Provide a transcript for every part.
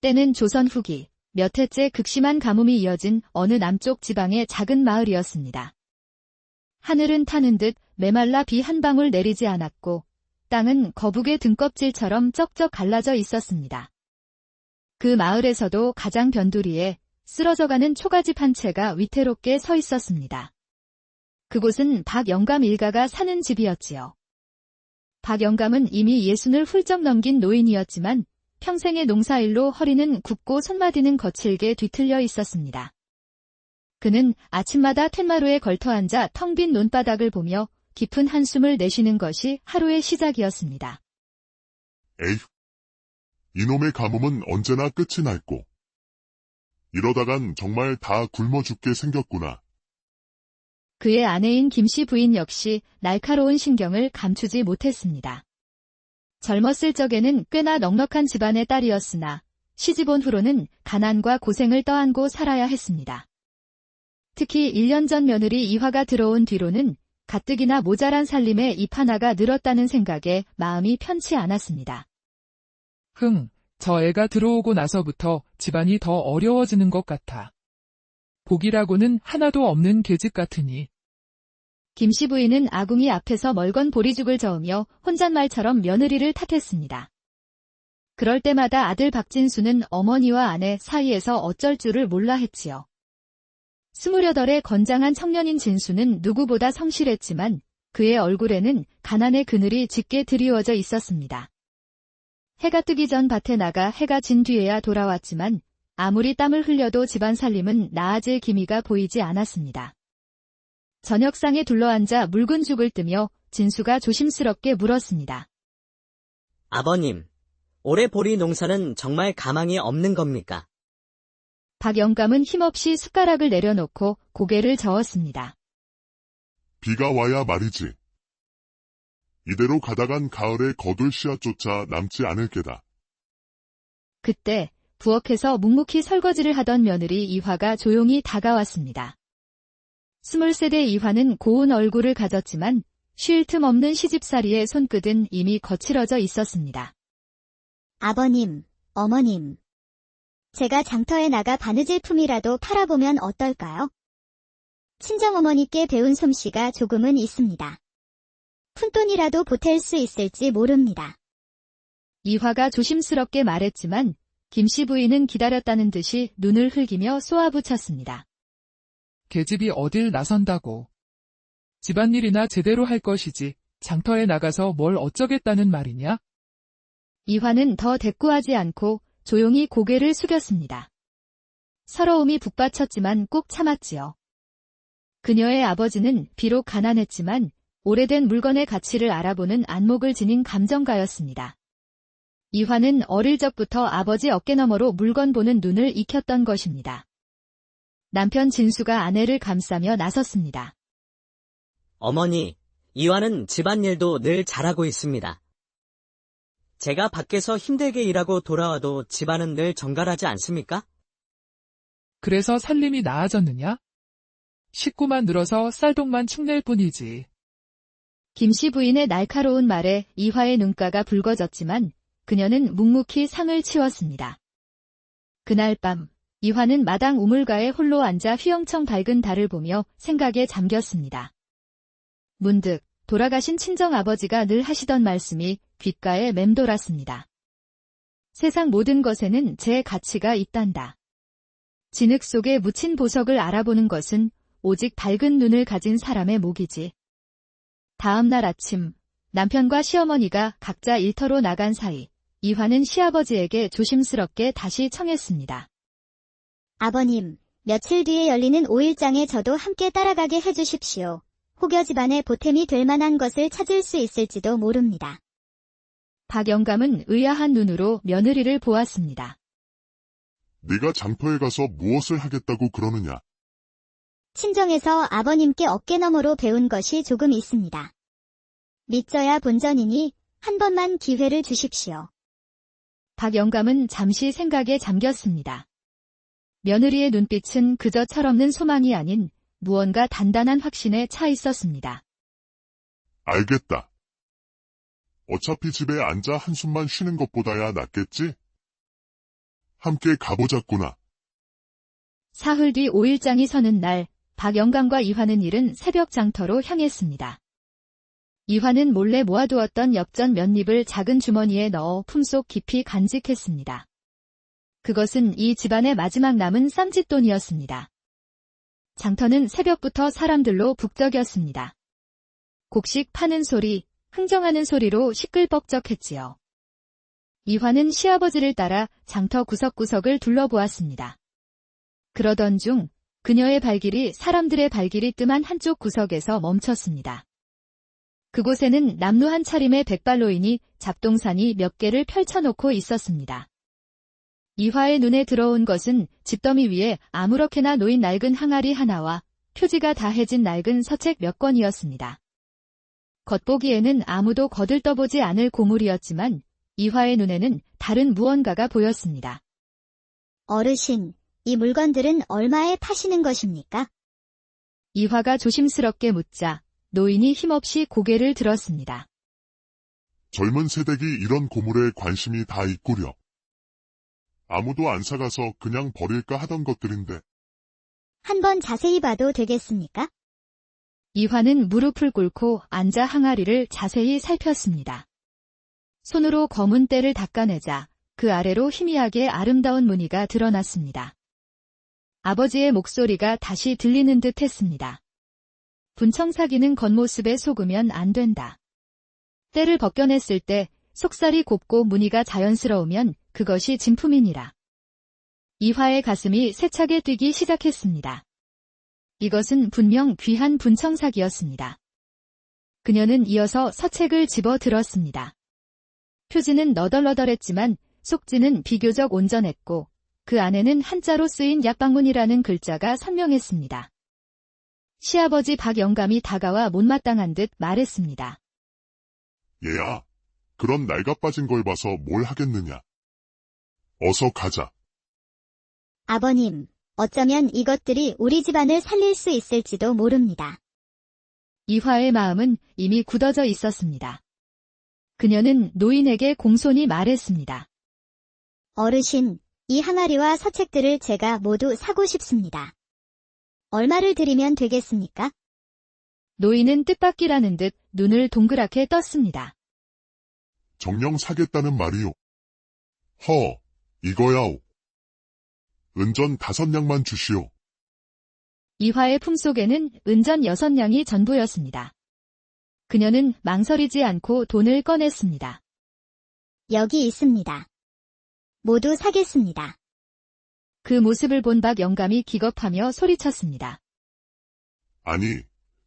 때는 조선 후기 몇 해째 극심한 가뭄이 이어진 어느 남쪽 지방의 작은 마을이었습니다. 하늘은 타는 듯 메말라 비 한 방울 내리지 않았고 땅은 거북의 등껍질처럼 쩍쩍 갈라져 있었습니다. 그 마을에서도 가장 변두리에 쓰러져가는 초가집 한 채가 위태롭게 서 있었습니다. 그곳은 박영감 일가가 사는 집이었지요. 박영감은 이미 60을 훌쩍 넘긴 노인이었지만 평생의 농사일로 허리는 굽고 손마디는 거칠게 뒤틀려 있었습니다. 그는 아침마다 툇마루에 걸터앉아 텅 빈 논바닥을 보며 깊은 한숨을 내쉬는 것이 하루의 시작이었습니다. 에휴, 이놈의 가뭄은 언제나 끝이 날꼬. 이러다간 정말 다 굶어 죽게 생겼구나. 그의 아내인 김씨 부인 역시 날카로운 신경을 감추지 못했습니다. 젊었을 적에는 꽤나 넉넉한 집안의 딸이었으나 시집 온 후로는 가난과 고생을 떠안고 살아야 했습니다. 특히 1년 전 며느리 이화가 들어온 뒤로는 가뜩이나 모자란 살림에 입 하나가 늘었다는 생각에 마음이 편치 않았습니다. 저 애가 들어오고 나서부터 집안이 더 어려워지는 것 같아. 복이라고는 하나도 없는 계집 같으니. 김씨 부인은 아궁이 앞에서 멀건 보리죽을 저으며 혼잣말처럼 며느리를 탓했습니다. 그럴 때마다 아들 박진수는 어머니와 아내 사이에서 어쩔 줄을 몰라 했지요. 28의 건장한 청년인 진수는 누구보다 성실했지만 그의 얼굴에는 가난의 그늘이 짙게 드리워져 있었습니다. 해가 뜨기 전 밭에 나가 해가 진 뒤에야 돌아왔지만 아무리 땀을 흘려도 집안 살림은 나아질 기미가 보이지 않았습니다. 저녁상에 둘러앉아 묽은 죽을 뜨며 진수가 조심스럽게 물었습니다. 아버님, 올해 보리 농사는 정말 가망이 없는 겁니까? 박영감은 힘없이 숟가락을 내려놓고 고개를 저었습니다. 비가 와야 말이지. 이대로 가다간 가을에 거둘 씨앗조차 남지 않을 게다. 그때 부엌에서 묵묵히 설거지를 하던 며느리 이화가 조용히 다가왔습니다. 23대 이화는 고운 얼굴을 가졌지만 쉴 틈 없는 시집살이의 손끝은 이미 거칠어져 있었습니다. 아버님, 어머님. 제가 장터에 나가 바느질 품이라도 팔아보면 어떨까요? 친정어머니께 배운 솜씨가 조금은 있습니다. 푼돈이라도 보탤 수 있을지 모릅니다. 이화가 조심스럽게 말했지만 김씨 부인은 기다렸다는 듯이 눈을 흘기며 쏘아붙였습니다. 계집이 어딜 나선다고. 집안일이나 제대로 할 것이지 장터에 나가서 뭘 어쩌겠다는 말이냐? 이화는 더 대꾸하지 않고 조용히 고개를 숙였습니다. 서러움이 북받쳤지만 꾹 참았지요. 그녀의 아버지는 비록 가난했지만 오래된 물건의 가치를 알아보는 안목을 지닌 감정가였습니다. 이화는 어릴 적부터 아버지 어깨너머로 물건 보는 눈을 익혔던 것입니다. 남편 진수가 아내를 감싸며 나섰습니다. 어머니, 이화는 집안일도 늘 잘하고 있습니다. 제가 밖에서 힘들게 일하고 돌아와도 집안은 늘 정갈하지 않습니까? 그래서 살림이 나아졌느냐? 식구만 늘어서 쌀독만 축낼 뿐이지. 김씨 부인의 날카로운 말에 이화의 눈가가 붉어졌지만 그녀는 묵묵히 상을 치웠습니다. 그날 밤 이화는 마당 우물가에 홀로 앉아 휘영청 밝은 달을 보며 생각에 잠겼습니다. 문득 돌아가신 친정아버지가 늘 하시던 말씀이 귓가에 맴돌았습니다. 세상 모든 것에는 제 가치가 있단다. 진흙 속에 묻힌 보석을 알아보는 것은 오직 밝은 눈을 가진 사람의 몫이지. 다음 날 아침 남편과 시어머니가 각자 일터로 나간 사이 이화는 시아버지에게 조심스럽게 다시 청했습니다. 아버님, 며칠 뒤에 열리는 5일장에 저도 함께 따라가게 해주십시오. 혹여 집안에 보탬이 될 만한 것을 찾을 수 있을지도 모릅니다. 박영감은 의아한 눈으로 며느리를 보았습니다. 네가 장터에 가서 무엇을 하겠다고 그러느냐? 친정에서 아버님께 어깨너머로 배운 것이 조금 있습니다. 믿져야 본전이니 한 번만 기회를 주십시오. 박영감은 잠시 생각에 잠겼습니다. 며느리의 눈빛은 그저 철없는 소망이 아닌 무언가 단단한 확신에 차 있었습니다. 알겠다. 어차피 집에 앉아 한숨만 쉬는 것보다야 낫겠지? 함께 가보자꾸나. 사흘 뒤 5일장이 서는 날, 박영감과 이화는 이른 새벽 장터로 향했습니다. 이화는 몰래 모아두었던 엽전 몇 잎을 작은 주머니에 넣어 품속 깊이 간직했습니다. 그것은 이 집안의 마지막 남은 쌈짓돈이었습니다. 장터는 새벽부터 사람들로 북적였습니다. 곡식 파는 소리, 흥정하는 소리로 시끌벅적했지요. 이화는 시아버지를 따라 장터 구석구석을 둘러보았습니다. 그러던 중 그녀의 발길이 사람들의 발길이 뜸한 한쪽 구석에서 멈췄습니다. 그곳에는 남루한 차림의 백발노인이 잡동사니 몇 개를 펼쳐놓고 있었습니다. 이화의 눈에 들어온 것은 집더미 위에 아무렇게나 놓인 낡은 항아리 하나와 표지가 다해진 낡은 서책 몇 권이었습니다. 겉보기에는 아무도 거들떠보지 않을 고물이었지만 이화의 눈에는 다른 무언가가 보였습니다. 어르신, 이 물건들은 얼마에 파시는 것입니까? 이화가 조심스럽게 묻자 노인이 힘없이 고개를 들었습니다. 젊은 세대기 이런 고물에 관심이 다 있구려. 아무도 안 사가서 그냥 버릴까 하던 것들인데. 한번 자세히 봐도 되겠습니까? 이화는 무릎을 꿇고 앉아 항아리를 자세히 살폈습니다. 손으로 검은 때를 닦아내자 그 아래로 희미하게 아름다운 무늬가 드러났습니다. 아버지의 목소리가 다시 들리는 듯 했습니다. 분청사기는 겉모습에 속으면 안 된다. 때를 벗겨냈을 때 속살이 곱고 무늬가 자연스러우면 그것이 진품이니라. 이화의 가슴이 세차게 뛰기 시작했습니다. 이것은 분명 귀한 분청사기였습니다. 그녀는 이어서 서책을 집어 들었습니다. 표지는 너덜너덜했지만 속지는 비교적 온전했고 그 안에는 한자로 쓰인 약방문이라는 글자가 선명했습니다. 시아버지 박영감이 다가와 못마땅한 듯 말했습니다. 얘야, 그런 낡아빠진 걸 봐서 뭘 하겠느냐. 어서 가자. 아버님, 어쩌면 이것들이 우리 집안을 살릴 수 있을지도 모릅니다. 이화의 마음은 이미 굳어져 있었습니다. 그녀는 노인에게 공손히 말했습니다. 어르신, 이 항아리와 서책들을 제가 모두 사고 싶습니다. 얼마를 드리면 되겠습니까? 노인은 뜻밖이라는 듯 눈을 동그랗게 떴습니다. 정녕 사겠다는 말이오. 허, 이거야오. 은전 5냥만 주시오. 이화의 품속에는 은전 6냥이 전부였습니다. 그녀는 망설이지 않고 돈을 꺼냈습니다. 여기 있습니다. 모두 사겠습니다. 그 모습을 본 박영감이 기겁하며 소리쳤습니다. 아니,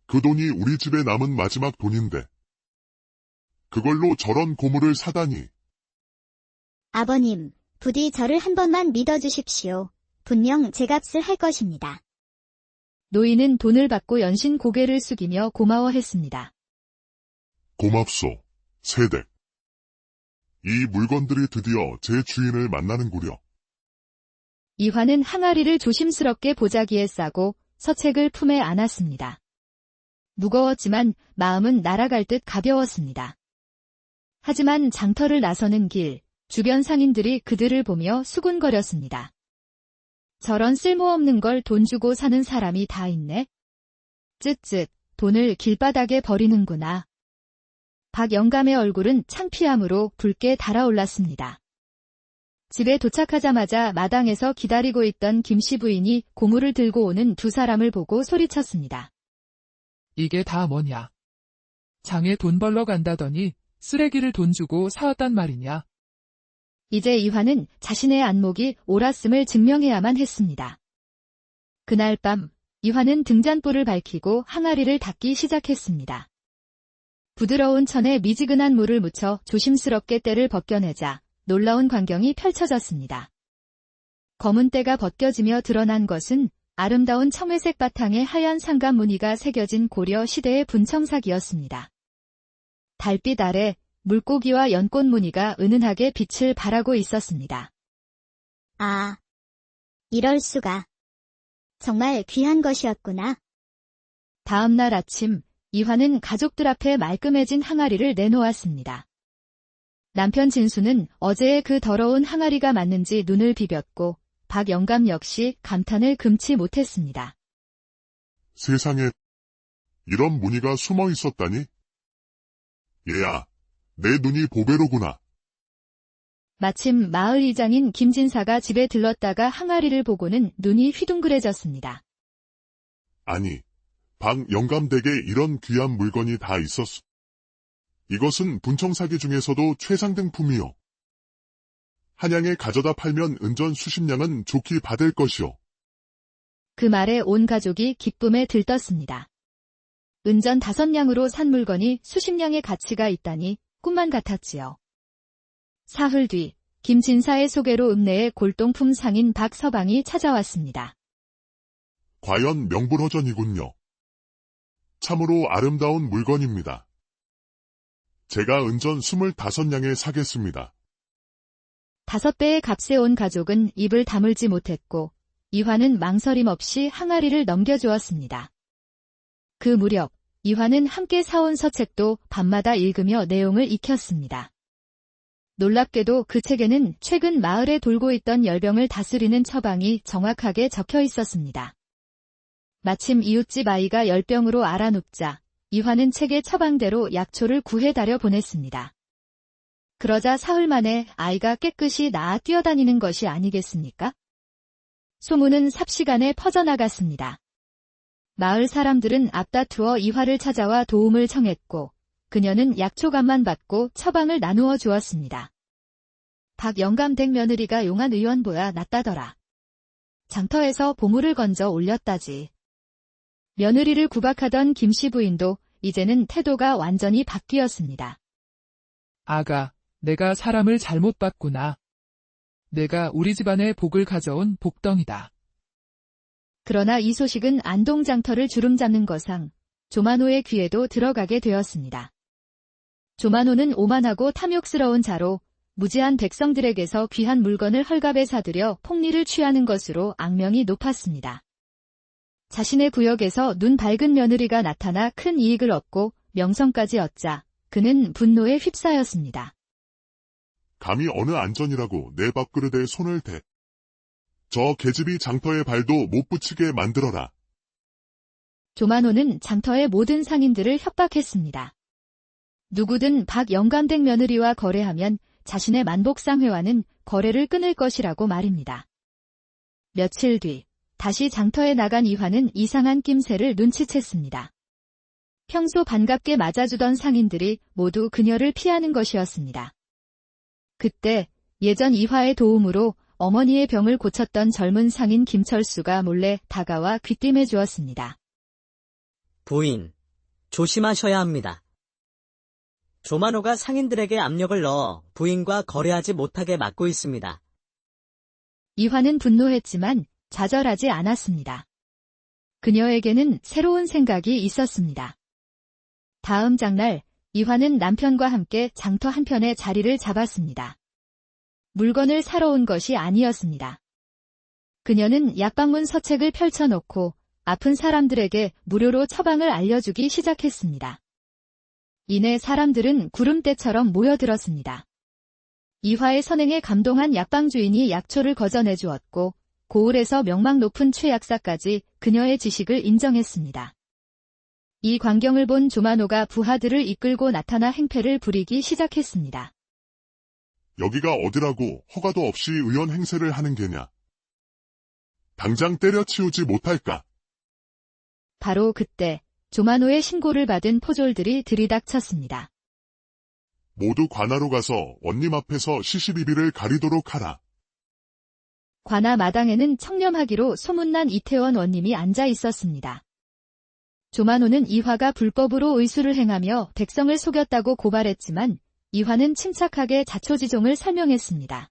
그 돈이 우리 집에 남은 마지막 돈인데. 그걸로 저런 고물을 사다니. 아버님, 부디 저를 한 번만 믿어주십시오. 분명 제 값을 할 것입니다. 노인은 돈을 받고 연신 고개를 숙이며 고마워했습니다. 고맙소, 세댁. 이 물건들이 드디어 제 주인을 만나는구려. 이화는 항아리를 조심스럽게 보자기에 싸고 서책을 품에 안았습니다. 무거웠지만 마음은 날아갈 듯 가벼웠습니다. 하지만 장터를 나서는 길, 주변 상인들이 그들을 보며 수군거렸습니다. 저런 쓸모없는 걸 돈 주고 사는 사람이 다 있네. 쯧쯧, 돈을 길바닥에 버리는구나. 박영감의 얼굴은 창피함으로 붉게 달아올랐습니다. 집에 도착하자마자 마당에서 기다리고 있던 김씨 부인이 고물을 들고 오는 두 사람을 보고 소리쳤습니다. 이게 다 뭐냐? 장에 돈 벌러 간다더니 쓰레기를 돈 주고 사왔단 말이냐? 이제 이화는 자신의 안목이 옳았음을 증명해야만 했습니다. 그날 밤 이화는 등잔불을 밝히고 항아리를 닦기 시작했습니다. 부드러운 천에 미지근한 물을 묻혀 조심스럽게 때를 벗겨내자 놀라운 광경이 펼쳐졌습니다. 검은 때가 벗겨지며 드러난 것은 아름다운 청회색 바탕에 하얀 상감 무늬가 새겨진 고려 시대의 분청삭이었습니다. 달빛 아래 물고기와 연꽃 무늬가 은은하게 빛을 발하고 있었습니다. 아, 이럴 수가. 정말 귀한 것이었구나. 다음 날 아침 이화는 가족들 앞에 말끔해진 항아리를 내놓았습니다. 남편 진수는 어제의 그 더러운 항아리가 맞는지 눈을 비볐고 박 영감 역시 감탄을 금치 못했습니다. 세상에, 이런 무늬가 숨어 있었다니? 얘야, 내 눈이 보배로구나. 마침 마을 이장인 김진사가 집에 들렀다가 항아리를 보고는 눈이 휘둥그레졌습니다. 아니, 박 영감댁에 이런 귀한 물건이 다 있었어. 이것은 분청사기 중에서도 최상등품이요. 한양에 가져다 팔면 은전 수십 냥은 좋게 받을 것이요. 그 말에 온 가족이 기쁨에 들떴습니다. 은전 5냥으로 산 물건이 수십 냥의 가치가 있다니 꿈만 같았지요. 사흘 뒤 김진사의 소개로 읍내에 골동품 상인 박서방이 찾아왔습니다. 과연 명불허전이군요. 참으로 아름다운 물건입니다. 제가 은전 25냥에 사겠습니다. 5배의 값에 온 가족은 입을 다물지 못했고 이화는 망설임 없이 항아리를 넘겨주었습니다. 그 무렵 이화는 함께 사온 서책도 밤마다 읽으며 내용을 익혔습니다. 놀랍게도 그 책에는 최근 마을에 돌고 있던 열병을 다스리는 처방이 정확하게 적혀 있었습니다. 마침 이웃집 아이가 열병으로 알아눕자 이화는 책의 처방대로 약초를 구해다려 보냈습니다. 그러자 사흘 만에 아이가 깨끗이 나아 뛰어다니는 것이 아니겠습니까? 소문은 삽시간에 퍼져나갔습니다. 마을 사람들은 앞다투어 이화를 찾아와 도움을 청했고 그녀는 약초값만 받고 처방을 나누어 주었습니다. 박 영감댁 며느리가 용한 의원보야 낫다더라. 장터에서 보물을 건져 올렸다지. 며느리를 구박하던 김씨 부인도 이제는 태도가 완전히 바뀌었습니다. 아가, 내가 사람을 잘못 봤구나. 내가 우리 집안의 복을 가져온 복덩이다. 그러나 이 소식은 안동장터를 주름잡는 거상 조만호의 귀에도 들어가게 되었습니다. 조만호는 오만하고 탐욕스러운 자로 무지한 백성들에게서 귀한 물건을 헐값에 사들여 폭리를 취하는 것으로 악명이 높았습니다. 자신의 구역에서 눈 밝은 며느리가 나타나 큰 이익을 얻고 명성까지 얻자 그는 분노에 휩싸였습니다. 감히 어느 안전이라고 내 밥그릇에 손을 대. 저 계집이 장터에 발도 못 붙이게 만들어라. 조만호는 장터의 모든 상인들을 협박했습니다. 누구든 박 영감댁 며느리와 거래하면 자신의 만복상회와는 거래를 끊을 것이라고 말입니다. 며칠 뒤 다시 장터에 나간 이화는 이상한 낌새를 눈치챘습니다. 평소 반갑게 맞아주던 상인들이 모두 그녀를 피하는 것이었습니다. 그때 예전 이화의 도움으로 어머니의 병을 고쳤던 젊은 상인 김철수가 몰래 다가와 귀띔해 주었습니다. 부인, 조심하셔야 합니다. 조만호가 상인들에게 압력을 넣어 부인과 거래하지 못하게 막고 있습니다. 이화는 분노했지만 좌절하지 않았습니다. 그녀에게는 새로운 생각이 있었습니다. 다음 장날 이화는 남편과 함께 장터 한편에 자리를 잡았습니다. 물건을 사러 온 것이 아니었습니다. 그녀는 약방문 서책을 펼쳐놓고 아픈 사람들에게 무료로 처방을 알려주기 시작했습니다. 이내 사람들은 구름대처럼 모여들었습니다. 이화의 선행에 감동한 약방 주인이 약초를 거저내주었고 고을에서 명망 높은 최약사까지 그녀의 지식을 인정했습니다. 이 광경을 본 조만호가 부하들을 이끌고 나타나 행패를 부리기 시작했습니다. 여기가 어디라고 허가도 없이 의원 행세를 하는 게냐. 당장 때려치우지 못할까. 바로 그때 조만호의 신고를 받은 포졸들이 들이닥쳤습니다. 모두 관하로 가서 원님 앞에서 시시비비를 가리도록 하라. 관아 마당에는 청렴하기로 소문난 이태원 원님이 앉아 있었습니다. 조만호는 이화가 불법으로 의술을 행하며 백성을 속였다고 고발했지만 이화는 침착하게 자초지종을 설명했습니다.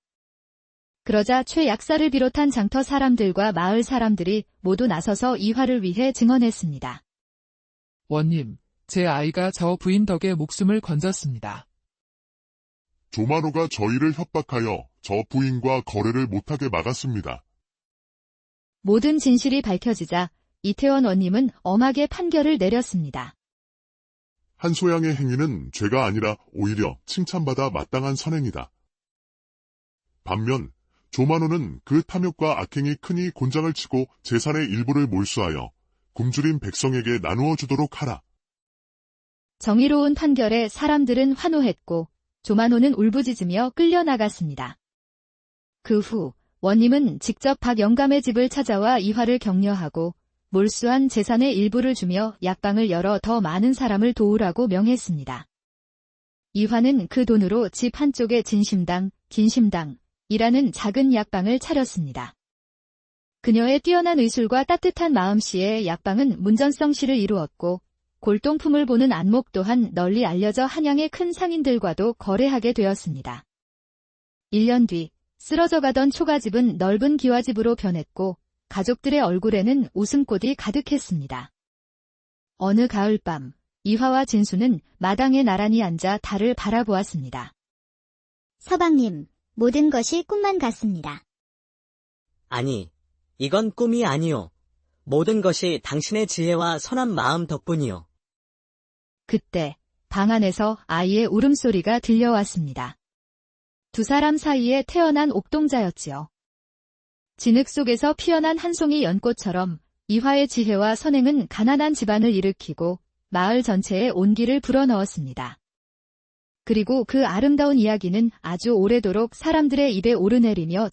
그러자 최 약사를 비롯한 장터 사람들과 마을 사람들이 모두 나서서 이화를 위해 증언했습니다. 원님, 제 아이가 저 부인 덕에 목숨을 건졌습니다. 조만호가 저희를 협박하여 저 부인과 거래를 못하게 막았습니다. 모든 진실이 밝혀지자 이태원 원님은 엄하게 판결을 내렸습니다. 한소양의 행위는 죄가 아니라 오히려 칭찬받아 마땅한 선행이다. 반면 조만호는 그 탐욕과 악행이 크니 곤장을 치고 재산의 일부를 몰수하여 굶주린 백성에게 나누어 주도록 하라. 정의로운 판결에 사람들은 환호했고 조만호는 울부짖으며 끌려나갔습니다. 그 후 원님은 직접 박 영감의 집을 찾아와 이화를 격려하고 몰수한 재산의 일부를 주며 약방을 열어 더 많은 사람을 도우라고 명했습니다. 이화는 그 돈으로 집 한쪽에 진심당, 긴심당이라는 작은 약방을 차렸습니다. 그녀의 뛰어난 의술과 따뜻한 마음씨에 약방은 문전성시를 이루었고 골동품을 보는 안목 또한 널리 알려져 한양의 큰 상인들과도 거래하게 되었습니다. 1년 뒤 쓰러져가던 초가집은 넓은 기와집으로 변했고 가족들의 얼굴에는 웃음꽃이 가득했습니다. 어느 가을밤 이화와 진수는 마당에 나란히 앉아 달을 바라보았습니다. 서방님, 모든 것이 꿈만 같습니다. 아니, 이건 꿈이 아니요. 모든 것이 당신의 지혜와 선한 마음 덕분이요. 그때 방 안에서 아이의 울음소리가 들려왔습니다. 두 사람 사이에 태어난 옥동자였지요. 진흙 속에서 피어난 한 송이 연꽃처럼 이화의 지혜와 선행은 가난한 집안을 일으키고 마을 전체에 온기를 불어넣었습니다. 그리고 그 아름다운 이야기는 아주 오래도록 사람들의 입에 오르내리며